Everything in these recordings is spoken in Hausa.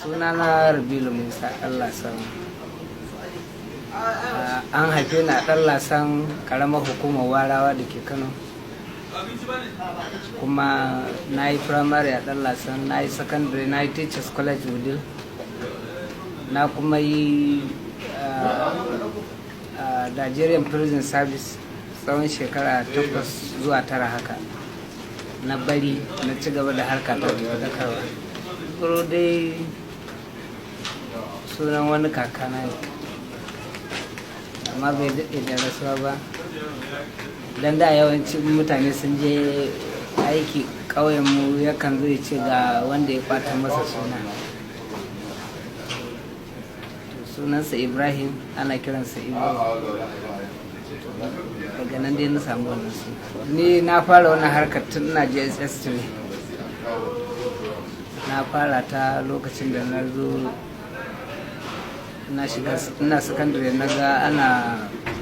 Sunana rabilu Musa Dan. An haife ni a ɗan lasan ƙaramar hukumar warawa da ke Kano, kuma na yi firamare a ɗan lasan, na yi secondary, na yi teachers college wudil, na kuma yi Nigerian prison service tsawon shekara 8 zuwa 9 haka. Na bari na ci gaba da harka ta dakarwa. Ibiro dai sunan wani kakana ne, amma bai daɗe da rasuwa ba, don da yawanci mutane sun je aiki ƙauyenmu yakan zo ya ce ga wanda ya ɓata masa suna. Sunansa Ibrahim, ana kiransa ibiro. Daga nan dai na samu wannan suna. Ni na fara wannan harkar tun ina JSS 3. Na fara ta lokacin da na zo ina sakandare, na ga ana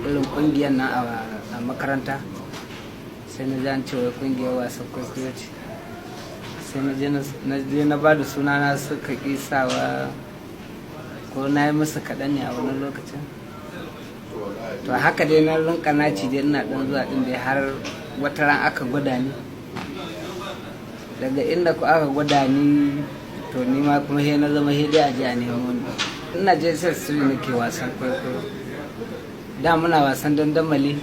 irin kungiyar nan a makaranta, sai na jan cewa kungiyar wasan kwaikwayo ce, sai na je na ba da sunana, suka ƙi sawa ko na yi musu kaɗan ne a wani lokacin. To haka dai na rinka naci dai ina ɗan zuwa ɗin dai har wata ran aka gwada ni. Daga inda ku aka gwada ni, to ni ma kuma he na zama he dai a ji a nemo ni. Ina je sai nake wasan kwaikwayo. Da muna wasan dandamali,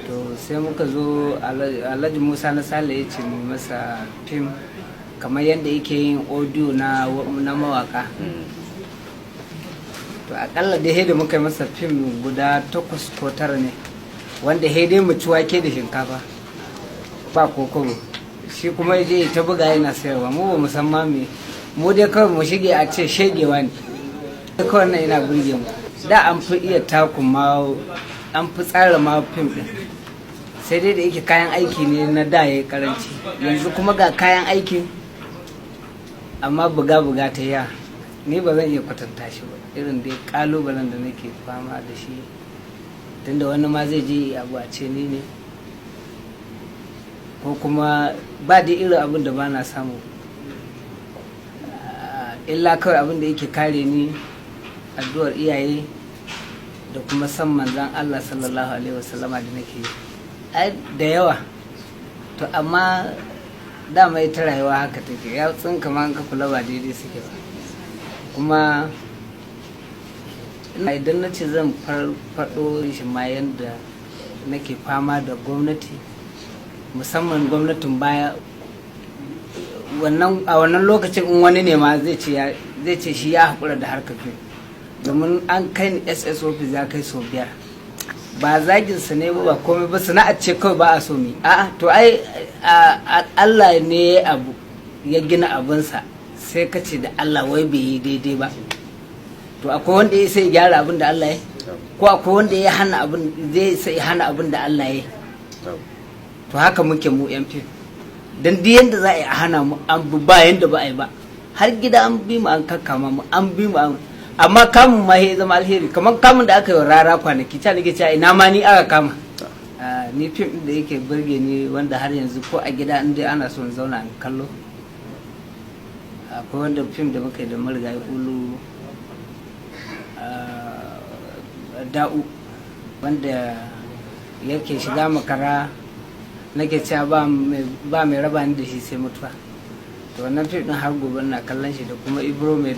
to sai muka zo Alhaji Musa na Sale ya ce mu masa fim kamar yadda yake yin audio na mawaka. To akalla dai da muka yi masa fim guda 8 ko 9 ne, wanda dai mu ci wake da shinkafa ba kokobo. Shi kuma je ta buga yana sayarwa, mu ba musamman me, mu dai kawai mu shige a ce shegewa ne kawai. Nan yana burge mu. Da an fi iya takun ma, an fi tsara ma fim din, sai dai da yake kayan aiki ne na da ya karanci. Yanzu kuma ga kayan aikin amma buga ta ya, ni ba zan iya kwatanta shi ba, irin dai kalubalen da nake fama da shi, tunda wani ma zai je abu a ce ni ne, ko kuma ba da irin abin da ba na samu, illa kawai abin da yake kare ni addu'ar iyaye da kuma san manzan Allah sallallahu alaihi wasallama da nake da yawa. To amma dama ita rayuwa haka take, ya tsinka ma ka kula ba daidai suke ba. Kuma idan na ce zan faɗo shi ma yadda nake fama da gwamnati, musamman gwamnatin baya, a wannan lokacin in wani ne ma zai ce shi ya haƙura da harkar fim, domin an kai ni SS office ya kai sau 5. ba zagin sa ne ba komai ba, sana'ar ce kawai ba a so mi. A'a to ai Allah ne ya abu ya gina abinsa, sai ka ce da Allah wai bai yi daidai ba. To akwai wanda ya sai gyara abin da Allah ya, ko akwai wanda ya hana abin, zai sai hana abin da Allah ya. To haka muke mu yan fim, dan duk yanda za a yi a hana mu, an bi ba yanda ba a yi ba, har gida an bi mu, an kakkama mu, an bi mu, amma kamun ma ya zama alheri. Kamar kamun da aka yi rara kwanaki, ta nake cewa ina ma ni aka kama. Ni fim da yake burge ni, wanda har yanzu ko a gida in dai ana son zauna in kallo, akwai wanda fim da muka yi da marigayi Ulu Da'u, wanda yake shiga makara, nake cewa ba mai raba ni da shi sai mutuwa. To wannan fim din har gobe na kallon shi, da kuma ibiro mai